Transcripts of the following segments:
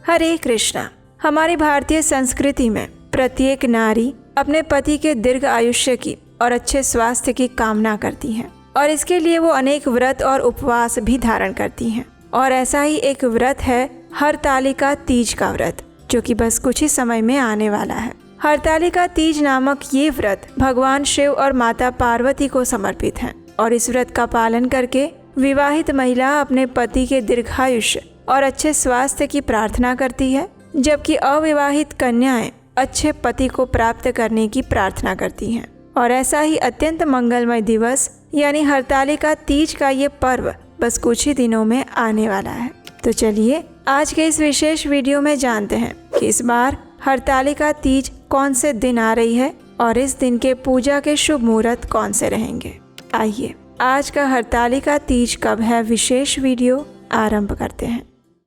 हरे कृष्णा। हमारी भारतीय संस्कृति में प्रत्येक नारी अपने पति के दीर्घ आयुष्य की और अच्छे स्वास्थ्य की कामना करती हैं और इसके लिए वो अनेक व्रत और उपवास भी धारण करती हैं। और ऐसा ही एक व्रत है हरतालिका तीज का व्रत, जो कि बस कुछ ही समय में आने वाला है। हरतालिका तीज नामक ये व्रत भगवान शिव और माता पार्वती को समर्पित है और इस व्रत का पालन करके विवाहित महिला अपने पति के दीर्घायुष्य और अच्छे स्वास्थ्य की प्रार्थना करती है, जबकि अविवाहित कन्याएं अच्छे पति को प्राप्त करने की प्रार्थना करती हैं। और ऐसा ही अत्यंत मंगलमय दिवस यानी हरतालिका तीज का ये पर्व बस कुछ ही दिनों में आने वाला है। तो चलिए आज के इस विशेष वीडियो में जानते हैं कि इस बार हरतालिका तीज कौन से दिन आ रही है और इस दिन के पूजा के शुभ मुहूर्त कौन से रहेंगे। आइए आज का हरतालिका तीज कब है विशेष वीडियो आरंभ करते हैं।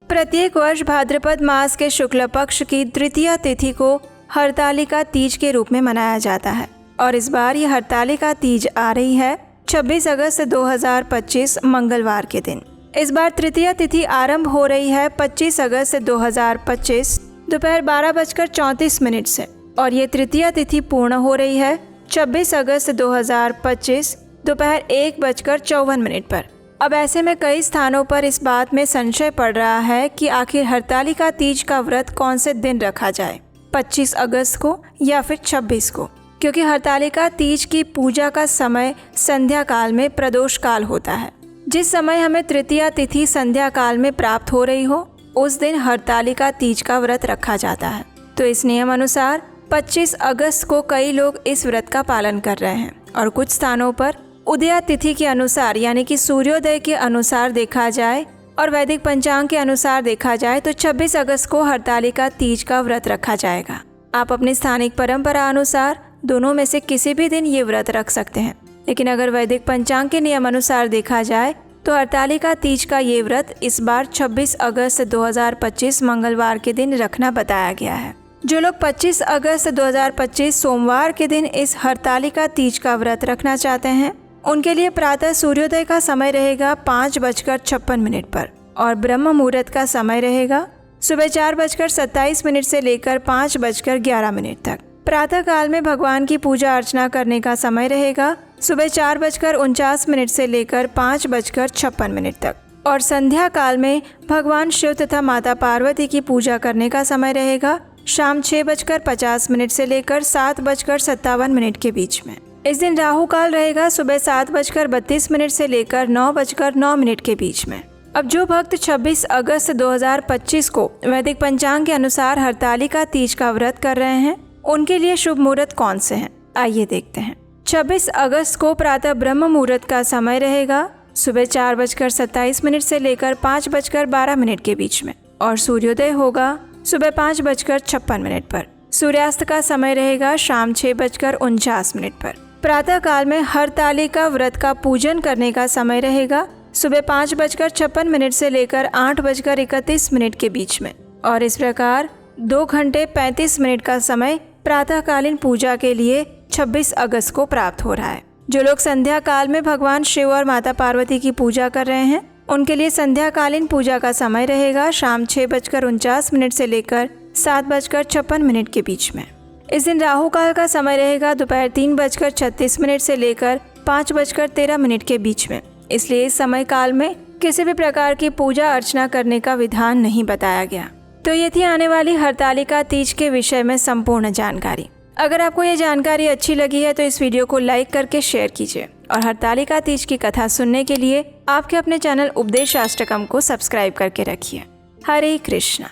प्रत्येक वर्ष भाद्रपद मास के शुक्ल पक्ष की तृतीया तिथि को हरतालिका तीज के रूप में मनाया जाता है और इस बार ये हरतालिका तीज आ रही है 26 अगस्त 2025 मंगलवार के दिन। इस बार तृतीया तिथि आरंभ हो रही है 25 अगस्त 2025 दोपहर 12:34 से और ये तृतीया तिथि पूर्ण हो रही है 26 अगस्त 2025 दोपहर 1:54 पर। अब ऐसे में कई स्थानों पर इस बात में संशय पड़ रहा है कि आखिर हरतालिका तीज का व्रत कौन से दिन रखा जाए, 25 अगस्त को या फिर 26 को, क्योंकि हरतालिका तीज की पूजा का समय संध्या काल में प्रदोष काल होता है। जिस समय हमें तृतीया तिथि संध्या काल में प्राप्त हो रही हो उस दिन हरतालिका तीज का व्रत रखा जाता है। तो इस नियम अनुसार 25 अगस्त को कई लोग इस व्रत का पालन कर रहे हैं और कुछ स्थानों पर उदया तिथि के अनुसार यानी कि सूर्योदय के अनुसार देखा जाए और वैदिक पंचांग के अनुसार देखा जाए तो 26 अगस्त को हरतालिका तीज का व्रत रखा जाएगा। आप अपनी स्थानिक परंपरा अनुसार दोनों में से किसी भी दिन ये व्रत रख सकते हैं, लेकिन अगर वैदिक पंचांग के नियम अनुसार देखा जाए तो हरतालिका तीज का ये व्रत इस बार 26 अगस्त 2025 मंगलवार के दिन रखना बताया गया है। जो लोग 25 अगस्त 2025 सोमवार के दिन इस हरतालिका तीज का व्रत रखना चाहते हैं उनके लिए प्रातः सूर्योदय का समय रहेगा 5:56 पर और ब्रह्म मुहूर्त का समय रहेगा सुबह 4:27 से लेकर 5:11 तक। प्रातः काल में भगवान की पूजा अर्चना करने का समय रहेगा सुबह 4:49 से लेकर 5:56 तक और संध्या काल में भगवान शिव तथा माता पार्वती की पूजा करने का समय रहेगा शाम 6:50 से लेकर 7:57 के बीच में। इस दिन राहु काल रहेगा सुबह 7:32 से लेकर 9:09 के बीच में। अब जो भक्त 26 अगस्त 2025 को वैदिक पंचांग के अनुसार हरतालिका तीज का व्रत कर रहे हैं उनके लिए शुभ मुहूर्त कौन से हैं, आइए देखते हैं। 26 अगस्त को प्रातः ब्रह्म मुहूर्त का समय रहेगा सुबह 4:27 से लेकर 5:12 के बीच में और सूर्योदय होगा सुबह 5:56 पर। सूर्यास्त का समय रहेगा शाम 6:49 पर। प्रातः काल में हरतालिका व्रत का पूजन करने का समय रहेगा सुबह 5:56 से लेकर 8:31 के बीच में और इस प्रकार 2 घंटे 35 मिनट का समय प्रातःकालीन पूजा के लिए 26 अगस्त को प्राप्त हो रहा है। जो लोग संध्या काल में भगवान शिव और माता पार्वती की पूजा कर रहे हैं उनके लिए संध्याकालीन पूजा का समय रहेगा शाम 6:49 से लेकर 7:56 के बीच में। इस दिन राहु काल का समय रहेगा दोपहर 3:36 से लेकर 5:13 के बीच में, इसलिए इस समय काल में किसी भी प्रकार की पूजा अर्चना करने का विधान नहीं बताया गया। तो ये थी आने वाली हरतालिका तीज के विषय में संपूर्ण जानकारी। अगर आपको ये जानकारी अच्छी लगी है तो इस वीडियो को लाइक करके शेयर कीजिए और हरतालिका तीज की कथा सुनने के लिए आपके अपने चैनल उपदेशाष्टकम को सब्सक्राइब करके रखिए। हरे कृष्णा।